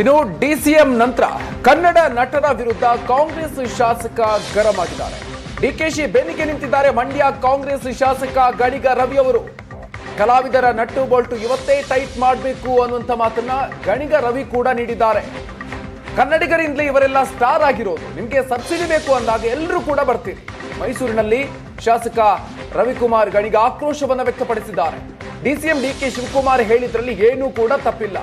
ಇನ್ನು ಡಿಸಿಎಂ ನಂತರ ಕನ್ನಡ ನಟರ ವಿರುದ್ಧ ಕಾಂಗ್ರೆಸ್ ಶಾಸಕ ಗರಂ ಆಗಿದ್ದಾರೆ. ಡಿಕೆಶಿ ಬೆನ್ನಿಗೆ ನಿಂತಿದ್ದಾರೆ. ಮಂಡ್ಯ ಕಾಂಗ್ರೆಸ್ ಶಾಸಕ ಗಣಿಗ ರವಿ ಅವರು ಕಲಾವಿದರ ನಟ್ಟು ಬೋಲ್ಟು ಇವತ್ತೇ ಟೈಟ್ ಮಾಡಬೇಕು ಅನ್ನುವಂಥ ಮಾತನ್ನ ಗಣಿಗ ರವಿ ಕೂಡ ನೀಡಿದ್ದಾರೆ. ಕನ್ನಡಿಗರಿಂದಲೇ ಇವರೆಲ್ಲ ಸ್ಟಾರ್ ಆಗಿರೋದು, ನಿಮಗೆ ಸಬ್ಸಿಡಿ ಬೇಕು ಅಂದಾಗ ಎಲ್ಲರೂ ಕೂಡ ಬರ್ತೀರಿ. ಮೈಸೂರಿನಲ್ಲಿ ಶಾಸಕ ರವಿಕುಮಾರ್ ಗಣಿಗ ಆಕ್ರೋಶವನ್ನು ವ್ಯಕ್ತಪಡಿಸಿದ್ದಾರೆ. ಡಿಸಿಎಂ ಡಿಕೆ ಶಿವಕುಮಾರ್ ಹೇಳಿದ್ರಲ್ಲಿ ಏನೂ ಕೂಡ ತಪ್ಪಿಲ್ಲ.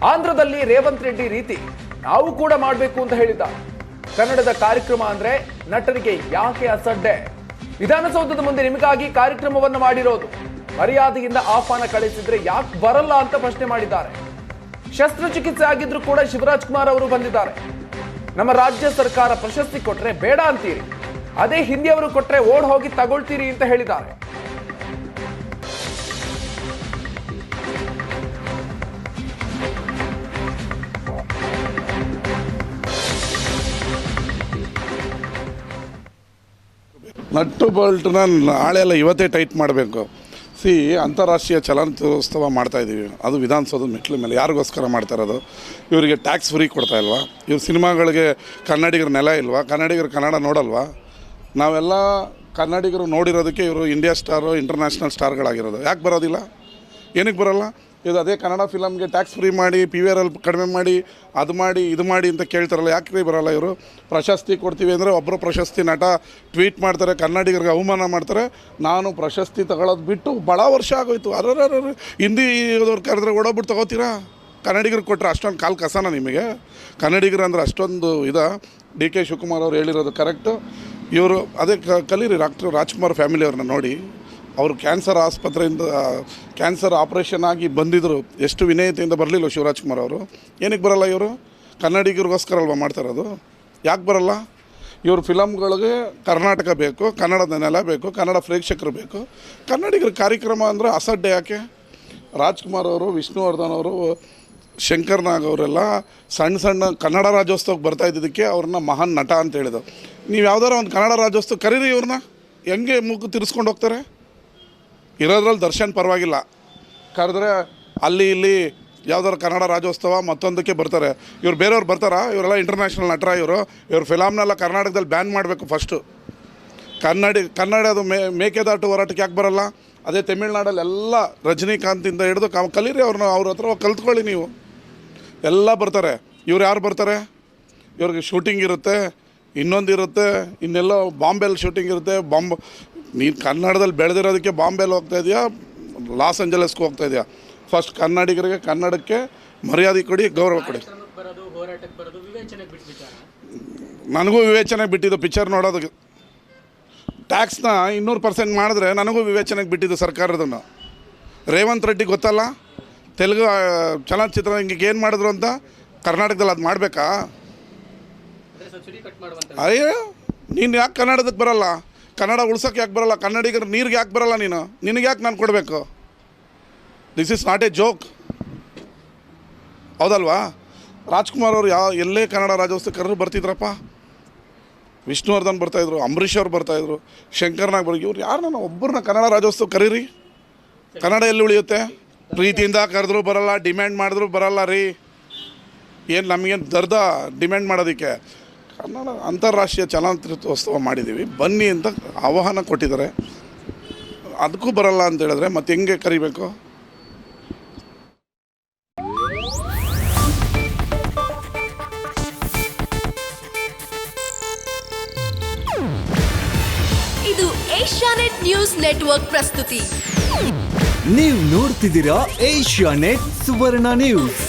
ಆಂಧ್ರದಲ್ಲಿ ರೇವಂತ್ ರೆಡ್ಡಿ ರೀತಿ ನಾವು ಕೂಡ ಮಾಡಬೇಕು ಅಂತ ಹೇಳಿದ್ದಾರೆ. ಕನ್ನಡದ ಕಾರ್ಯಕ್ರಮ ಅಂದ್ರೆ ನಟರಿಗೆ ಯಾಕೆ ಅಸಡ್ಡೆ? ವಿಧಾನಸೌಧದ ಮುಂದೆ ನಿಮಗಾಗಿ ಕಾರ್ಯಕ್ರಮವನ್ನು ಮಾಡಿರೋದು, ಮರ್ಯಾದೆಯಿಂದ ಆಹ್ವಾನ ಕಳಿಸಿದ್ರೆ ಯಾಕೆ ಬರಲ್ಲ ಅಂತ ಪ್ರಶ್ನೆ ಮಾಡಿದ್ದಾರೆ. ಶಸ್ತ್ರಚಿಕಿತ್ಸೆ ಆಗಿದ್ರು ಕೂಡ ಶಿವರಾಜ್ ಕುಮಾರ್ ಅವರು ಬಂದಿದ್ದಾರೆ. ನಮ್ಮ ರಾಜ್ಯ ಸರ್ಕಾರ ಪ್ರಶಸ್ತಿ ಕೊಟ್ರೆ ಬೇಡ ಅಂತೀರಿ, ಅದೇ ಹಿಂದಿಯವರು ಕೊಟ್ರೆ ಓಡ್ ಹೋಗಿ ತಗೊಳ್ತೀರಿ ಅಂತ ಹೇಳಿದ್ದಾರೆ. ನಟ್ಟು ಬೋಲ್ಟ್ನ ನಾಳೆಲ್ಲ ಇವತ್ತೇ ಟೈಟ್ ಮಾಡಬೇಕು. ಅಂತಾರಾಷ್ಟ್ರೀಯ ಚಲನಚಿತ್ರೋತ್ಸವ ಮಾಡ್ತಾಯಿದ್ದೀವಿ, ಅದು ವಿಧಾನಸೌಧದ ಮೆಟ್ಲ ಮೇಲೆ. ಯಾರಿಗೋಸ್ಕರ ಮಾಡ್ತಾ ಇರೋದು? ಇವರಿಗೆ ಟ್ಯಾಕ್ಸ್ ಫ್ರೀ ಕೊಡ್ತಾ ಇಲ್ವಾ? ಇವ್ರ ಸಿನಿಮಾಗಳಿಗೆ ಕನ್ನಡಿಗರ ನೆಲ ಇಲ್ವಾ? ಕನ್ನಡಿಗರು ಕನ್ನಡ ನೋಡಲ್ವಾ? ನಾವೆಲ್ಲ ಕನ್ನಡಿಗರು ನೋಡಿರೋದಕ್ಕೆ ಇವರು ಇಂಡಿಯಾ ಸ್ಟಾರು, ಇಂಟರ್ನ್ಯಾಷನಲ್ ಸ್ಟಾರ್ಗಳಾಗಿರೋದು. ಯಾಕೆ ಬರೋದಿಲ್ಲ? ಏನಕ್ಕೆ ಬರೋಲ್ಲ? ಇದು ಅದೇ ಕನ್ನಡ ಫಿಲಮ್ಗೆ ಟ್ಯಾಕ್ಸ್ ಫ್ರೀ ಮಾಡಿ, PVR ಕಡಿಮೆ ಮಾಡಿ, ಅದು ಮಾಡಿ ಇದು ಮಾಡಿ ಅಂತ ಕೇಳ್ತಾರಲ್ಲ, ಯಾಕೆ ಬರೋಲ್ಲ ಇವರು? ಪ್ರಶಸ್ತಿ ಕೊಡ್ತೀವಿ ಅಂದರೆ ಒಬ್ಬರು ಪ್ರಶಸ್ತಿ ನಟ ಟ್ವೀಟ್ ಮಾಡ್ತಾರೆ, ಕನ್ನಡಿಗರಿಗೆ ಅವಮಾನ ಮಾಡ್ತಾರೆ. ನಾನು ಪ್ರಶಸ್ತಿ ತಗೊಳ್ಳೋದು ಬಿಟ್ಟು ಭಾಳ ವರ್ಷ ಆಗೋಯ್ತು. ಹಿಂದಿ ಓದೋರು ಕರೆದ್ರೆ ಓಡೋಗ್ಬಿಟ್ಟು ತಗೋತೀರಾ? ಕನ್ನಡಿಗರಿಗೆ ಕೊಟ್ಟರೆ ಅಷ್ಟೊಂದು ಕಾಲು ಕಸನ ನಿಮಗೆ? ಕನ್ನಡಿಗರು ಅಂದರೆ ಅಷ್ಟೊಂದು DK ಶಿವಕುಮಾರ್ ಅವ್ರು ಹೇಳಿರೋದು ಕರೆಕ್ಟು. ಇವರು ಅದೇ ಕಲೀರಿ, ಡಾಕ್ಟರ್ ರಾಜ್ಕುಮಾರ್ ಫ್ಯಾಮಿಲಿಯವ್ರನ್ನ ನೋಡಿ. ಅವರು ಕ್ಯಾನ್ಸರ್ ಆಸ್ಪತ್ರೆಯಿಂದ ಕ್ಯಾನ್ಸರ್ ಆಪ್ರೇಷನ್ ಆಗಿ ಬಂದಿದ್ದರು. ಎಷ್ಟು ವಿನಯತೆಯಿಂದ ಬರಲಿಲ್ಲ ಶಿವರಾಜ್ ಕುಮಾರ್ ಅವರು. ಏನಕ್ಕೆ ಬರಲ್ಲ ಇವರು? ಕನ್ನಡಿಗರಿಗೋಸ್ಕರ ಅಲ್ವಾ ಮಾಡ್ತಾಯಿರೋದು? ಯಾಕೆ ಬರಲ್ಲ? ಇವ್ರ ಫಿಲಮ್ಗಳಿಗೆ ಕರ್ನಾಟಕ ಬೇಕು, ಕನ್ನಡದ ನೆಲ ಬೇಕು, ಕನ್ನಡ ಪ್ರೇಕ್ಷಕರು ಬೇಕು. ಕನ್ನಡಿಗರ ಕಾರ್ಯಕ್ರಮ ಅಂದರೆ ಅಸಡ್ಡೆ ಯಾಕೆ? ರಾಜ್ಕುಮಾರ್ ಅವರು, ವಿಷ್ಣುವರ್ಧನ್ ಅವರು, ಶಂಕರ್ ನಾಗ್ ಅವರೆಲ್ಲ ಸಣ್ಣ ಸಣ್ಣ ಕನ್ನಡ ರಾಜ್ಯೋತ್ಸವಕ್ಕೆ ಬರ್ತಾ ಇದ್ದಿದ್ದಕ್ಕೆ ಅವ್ರನ್ನ ಮಹಾನ್ ನಟ ಅಂತ ಹೇಳಿದ್ರು. ನೀವು ಯಾವ್ದಾರ ಒಂದು ಕನ್ನಡ ರಾಜ್ಯೋತ್ಸವ ಕರೀರಿ, ಇವ್ರನ್ನ ಹೆಂಗೆ ಮೂಗು ತಿರ್ಸ್ಕೊಂಡು ಹೋಗ್ತಾರೆ? ಇರೋದ್ರಲ್ಲಿ ದರ್ಶನ್ ಪರವಾಗಿಲ್ಲ, ಕರೆದ್ರೆ ಅಲ್ಲಿ ಇಲ್ಲಿ ಯಾವ್ದಾರು ಕನ್ನಡ ರಾಜ್ಯೋತ್ಸವ ಮತ್ತೊಂದಕ್ಕೆ ಬರ್ತಾರೆ. ಇವ್ರು ಬೇರೆಯವ್ರು ಬರ್ತಾರಾ? ಇವರೆಲ್ಲ ಇಂಟರ್ನ್ಯಾಷನಲ್ ನಟರ ಇವ್ರ ಫಿಲಮ್ನೆಲ್ಲ ಕರ್ನಾಟಕದಲ್ಲಿ ಬ್ಯಾನ್ ಮಾಡಬೇಕು ಫಸ್ಟು. ಕನ್ನಡದು ಮೇಕೆದಾಟು ಹೋರಾಟಕ್ಕೆ ಯಾಕೆ ಬರಲ್ಲ? ಅದೇ ತಮಿಳ್ನಾಡಲ್ಲಿ ಎಲ್ಲ ರಜನಿಕಾಂತಿಂದ ಹಿಡಿದು ಕಲೀರಿ ಅವ್ರನ್ನ, ಅವ್ರ ಹತ್ರ ಕಲ್ತ್ಕೊಳ್ಳಿ ನೀವು. ಎಲ್ಲ ಬರ್ತಾರೆ. ಇವ್ರು ಯಾರು ಬರ್ತಾರೆ? ಇವ್ರಿಗೆ ಶೂಟಿಂಗ್ ಇರುತ್ತೆ, ಇನ್ನೊಂದಿರುತ್ತೆ, ಇನ್ನೆಲ್ಲ ಬಾಂಬೆಲ್ಲಿ ಶೂಟಿಂಗ್ ಇರುತ್ತೆ. ನೀನು ಕನ್ನಡದಲ್ಲಿ ಬೆಳೆದಿರೋದಕ್ಕೆ ಬಾಂಬೆಲ್ಲಿ ಹೋಗ್ತಾ ಇದೆಯಾ, ಲಾಸ್ ಏಂಜಲಸ್ಗೆ ಹೋಗ್ತಾ ಇದೆಯಾ? ಫಸ್ಟ್ ಕನ್ನಡಿಗರಿಗೆ, ಕನ್ನಡಕ್ಕೆ ಮರ್ಯಾದೆ ಕೊಡಿ, ಗೌರವ ಕೊಡಿ. ನನಗೂ ವಿವೇಚನೆಗೆ ಬಿಟ್ಟಿದ್ದು ಪಿಕ್ಚರ್ ನೋಡೋದಕ್ಕೆ. ಟ್ಯಾಕ್ಸ್ನ 200% ಮಾಡಿದ್ರೆ ನನಗೂ ವಿವೇಚನೆಗೆ ಬಿಟ್ಟಿದ್ದು ಸರ್ಕಾರದನ್ನು. ರೇವಂತ್ ರೆಡ್ಡಿ ಗೊತ್ತಲ್ಲ, ತೆಲುಗು ಚಲನಚಿತ್ರ ಹಿಂಗೆ ಏನು ಮಾಡಿದ್ರು ಅಂತ. ಕರ್ನಾಟಕದಲ್ಲಿ ಅದು ಮಾಡಬೇಕಾ? ಅಯ್ಯೋ, ನೀನು ಯಾಕೆ ಕನ್ನಡದಕ್ಕೆ ಬರಲ್ಲ? ಕನ್ನಡ ಉಳ್ಸೋಕ್ಕೆ ಯಾಕೆ ಬರಲ್ಲ? ಕನ್ನಡಿಗರು ನೀರಿಗೆ ಯಾಕೆ ಬರಲ್ಲ? ನಿನಗೆ ಯಾಕೆ ನಾನು ಕೊಡಬೇಕು? This is not A joke, ಹೌದಲ್ವಾ? ರಾಜ್ಕುಮಾರ್ ಅವರು ಎಲ್ಲೇ ಕನ್ನಡ ರಾಜ್ಯೋತ್ಸವ ಕರೆದ್ರು ಬರ್ತಿದ್ರಪ್ಪ. ವಿಷ್ಣುವರ್ಧನ್ ಬರ್ತಾಯಿದ್ರು, ಅಂಬರೀಷ್ ಅವ್ರು ಬರ್ತಾಯಿದ್ರು, ಶಂಕರ್ನಾಗ್ ಇವ್ರು ಯಾರನ್ನ ಒಬ್ಬರನ್ನ ಕನ್ನಡ ರಾಜ್ಯೋತ್ಸವ ಕರೀರಿ. ಕನ್ನಡ ಎಲ್ಲಿ ಉಳಿಯುತ್ತೆ? ಪ್ರೀತಿಯಿಂದ ಕರೆದ್ರು ಬರಲ್ಲ, ಡಿಮ್ಯಾಂಡ್ ಮಾಡಿದ್ರು ಬರಲ್ಲ ರೀ. ಏನು ನಮಗೇನು ದರ್ದ ಡಿಮ್ಯಾಂಡ್ ಮಾಡೋದಕ್ಕೆ? ಕನ್ನಡ ಅಂತಾರಾಷ್ಟ್ರೀಯ ಚಲನಚಿತ್ರೋತ್ಸವ ಮಾಡಿದ್ದೀವಿ, ಬನ್ನಿ ಅಂತ ಆಹ್ವಾನ ಕೊಟ್ಟಿದ್ದಾರೆ. ಅದಕ್ಕೂ ಬರಲ್ಲ ಅಂತ ಹೇಳಿದ್ರೆ ಮತ್ತೆ ಹೆಂಗೆ ಕರಿಬೇಕು? ಇದು ಏಷ್ಯಾನೆಟ್ ನ್ಯೂಸ್ ನೆಟ್ವರ್ಕ್ ಪ್ರಸ್ತುತಿ. ನೀವು ನೋಡ್ತಿದ್ದೀರಾ ಏಷ್ಯಾನೆಟ್ ಸುವರ್ಣ ನ್ಯೂಸ್.